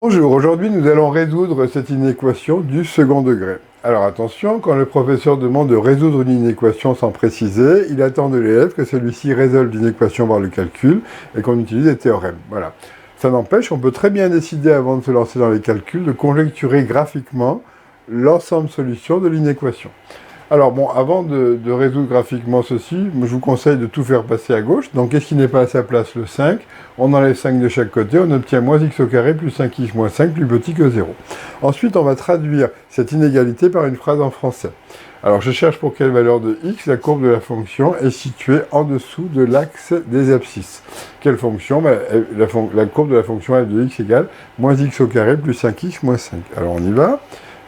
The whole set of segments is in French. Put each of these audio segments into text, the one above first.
Bonjour, aujourd'hui nous allons résoudre cette inéquation du second degré. Alors attention, quand le professeur demande de résoudre une inéquation sans préciser, il attend de l'élève que celui-ci résolve l'inéquation par le calcul et qu'on utilise des théorèmes. Voilà. Ça n'empêche, on peut très bien décider avant de se lancer dans les calculs de conjecturer graphiquement l'ensemble solution de l'inéquation. Alors bon, avant de résoudre graphiquement ceci, je vous conseille de tout faire passer à gauche. Donc qu'est-ce qui n'est pas à sa place? Le 5. On enlève 5 de chaque côté, on obtient moins x au carré plus 5x moins 5 plus petit que 0. Ensuite, on va traduire cette inégalité par une phrase en français. Alors je cherche pour quelle valeur de x la courbe de la fonction est située en dessous de l'axe des abscisses. Quelle fonction? La courbe de la fonction f de x égale moins x au carré plus 5x moins 5. Alors on y va.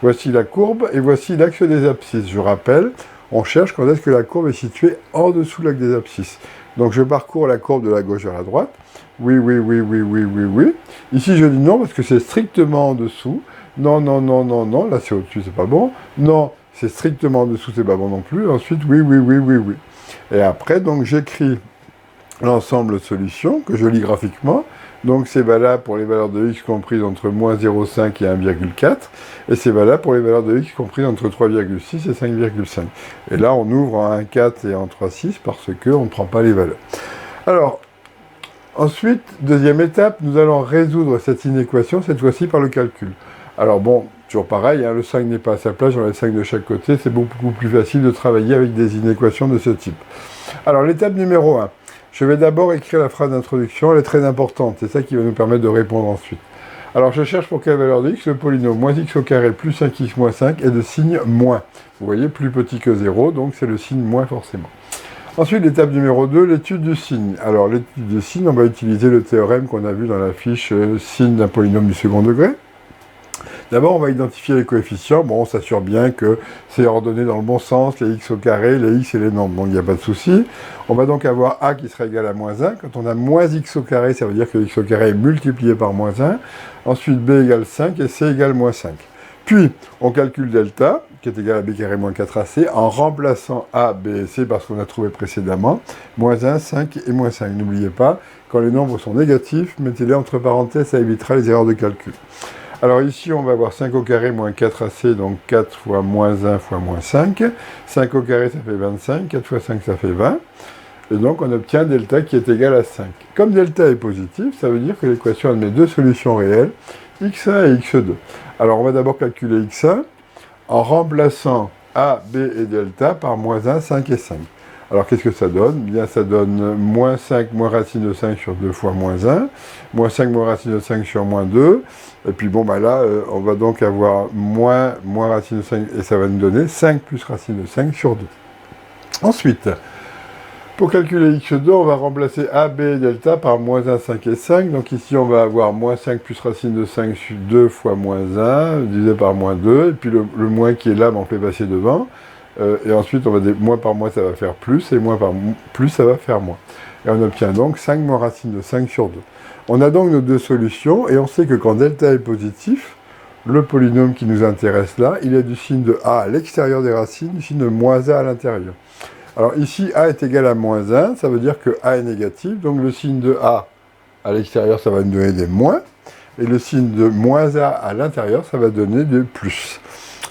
Voici la courbe et voici l'axe des abscisses. Je rappelle, on cherche quand est-ce que la courbe est située en dessous de l'axe des abscisses. Donc je parcours la courbe de la gauche vers la droite. Oui, oui, oui, oui, oui, oui, oui. Ici je dis non parce que c'est strictement en dessous. Non, non, non, non, non. Là c'est au-dessus, c'est pas bon. Non, c'est strictement en dessous, c'est pas bon non plus. Ensuite, oui, oui, oui, oui, oui. Et après, donc j'écris l'ensemble de solutions que je lis graphiquement. Donc c'est valable pour les valeurs de x comprises entre moins 0,5 et 1,4. Et c'est valable pour les valeurs de x comprises entre 3,6 et 5,5. Et là, on ouvre en 1,4 et en 3,6 parce qu'on ne prend pas les valeurs. Alors, ensuite, deuxième étape, nous allons résoudre cette inéquation, cette fois-ci par le calcul. Alors bon, toujours pareil, le 5 n'est pas à sa place, j'enlève 5 de chaque côté, c'est beaucoup plus facile de travailler avec des inéquations de ce type. Alors l'étape numéro 1. Je vais d'abord écrire la phrase d'introduction, elle est très importante, c'est ça qui va nous permettre de répondre ensuite. Alors je cherche pour quelle valeur de x le polynôme moins x au carré plus 5x moins 5 est de signe moins. Vous voyez, plus petit que 0, donc c'est le signe moins forcément. Ensuite, l'étape numéro 2, l'étude du signe. Alors l'étude du signe, on va utiliser le théorème qu'on a vu dans la fiche signe d'un polynôme du second degré. D'abord, on va identifier les coefficients. Bon, on s'assure bien que c'est ordonné dans le bon sens, les x au carré, les x et les nombres, donc il n'y a pas de souci. On va donc avoir a qui sera égal à moins 1. Quand on a moins x au carré, ça veut dire que x au carré est multiplié par moins 1. Ensuite, b égale 5 et c égale moins 5. Puis, on calcule delta, qui est égal à b carré moins 4ac, en remplaçant a, b et c parce qu'on a trouvé précédemment, moins 1, 5 et moins 5. N'oubliez pas, quand les nombres sont négatifs, mettez-les entre parenthèses, ça évitera les erreurs de calcul. Alors ici, on va avoir 5 au carré moins 4ac, donc 4 fois moins 1 fois moins 5. 5 au carré, ça fait 25. 4 fois 5, ça fait 20. Et donc, on obtient delta qui est égal à 5. Comme delta est positif, ça veut dire que l'équation admet deux solutions réelles, x1 et x2. Alors, on va d'abord calculer x1 en remplaçant a, b et delta par moins 1, 5 et 5. Alors, qu'est-ce que ça donne? Bien, ça donne moins 5 moins racine de 5 sur 2 fois moins 1, moins 5 moins racine de 5 sur moins 2, et puis bon, là, on va donc avoir moins racine de 5, et ça va nous donner 5 plus racine de 5 sur 2. Ensuite, pour calculer x2, on va remplacer a, b et delta par moins 1, 5 et 5, donc ici, on va avoir moins 5 plus racine de 5 sur 2 fois moins 1, divisé par moins 2, et puis le moins qui est là, on fait passer devant. Et ensuite, on va dire moins par moins, ça va faire plus, et moins par plus, ça va faire moins. Et on obtient donc 5 moins racine de 5 sur 2. On a donc nos deux solutions, et on sait que quand delta est positif, le polynôme qui nous intéresse là, il est du signe de a à l'extérieur des racines, du signe de moins a à l'intérieur. Alors ici, a est égal à moins 1, ça veut dire que a est négatif, donc le signe de a à l'extérieur, ça va nous donner des moins, et le signe de moins a à l'intérieur, ça va donner des plus.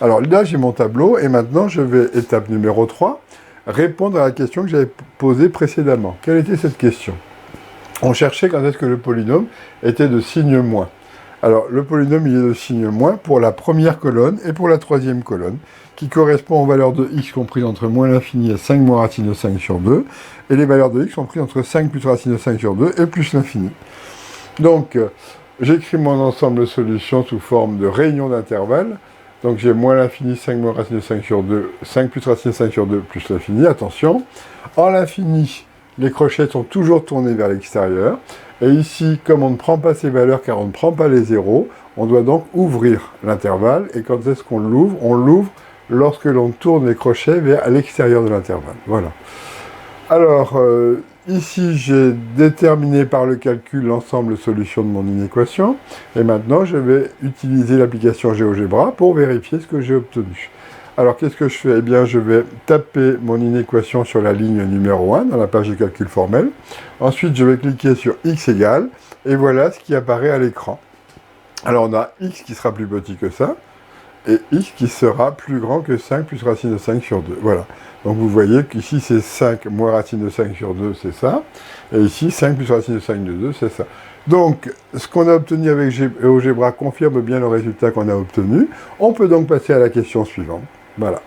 Alors là, j'ai mon tableau, et maintenant, je vais, étape numéro 3, répondre à la question que j'avais posée précédemment. Quelle était cette question? On cherchait quand est-ce que le polynôme était de signe moins. Alors, le polynôme, il est de signe moins pour la première colonne et pour la troisième colonne, qui correspond aux valeurs de x comprises entre moins l'infini et 5 moins racine de 5 sur 2, et les valeurs de x comprises entre 5 plus racine de 5 sur 2 et plus l'infini. Donc, j'écris mon ensemble de solutions sous forme de réunion d'intervalles. Donc j'ai moins l'infini, 5 moins racine de 5 sur 2, 5 plus racine de 5 sur 2 plus l'infini, attention. En l'infini, les crochets sont toujours tournés vers l'extérieur. Et ici, comme on ne prend pas ces valeurs car on ne prend pas les zéros, on doit donc ouvrir l'intervalle. Et quand est-ce qu'on l'ouvre? On l'ouvre lorsque l'on tourne les crochets vers l'extérieur de l'intervalle. Voilà. Alors, ici, j'ai déterminé par le calcul l'ensemble de solutions de mon inéquation. Et maintenant, je vais utiliser l'application GeoGebra pour vérifier ce que j'ai obtenu. Alors, qu'est-ce que je fais? Eh bien, je vais taper mon inéquation sur la ligne numéro 1, dans la page de calcul formel. Ensuite, je vais cliquer sur x égale, et voilà ce qui apparaît à l'écran. Alors on a x qui sera plus petit que ça, et x qui sera plus grand que 5 plus racine de 5 sur 2. Voilà. Donc vous voyez qu'ici c'est 5 moins racine de 5 sur 2, c'est ça. Et ici 5 plus racine de 5 de 2, c'est ça. Donc ce qu'on a obtenu avec GeoGebra confirme bien le résultat qu'on a obtenu. On peut donc passer à la question suivante. Voilà.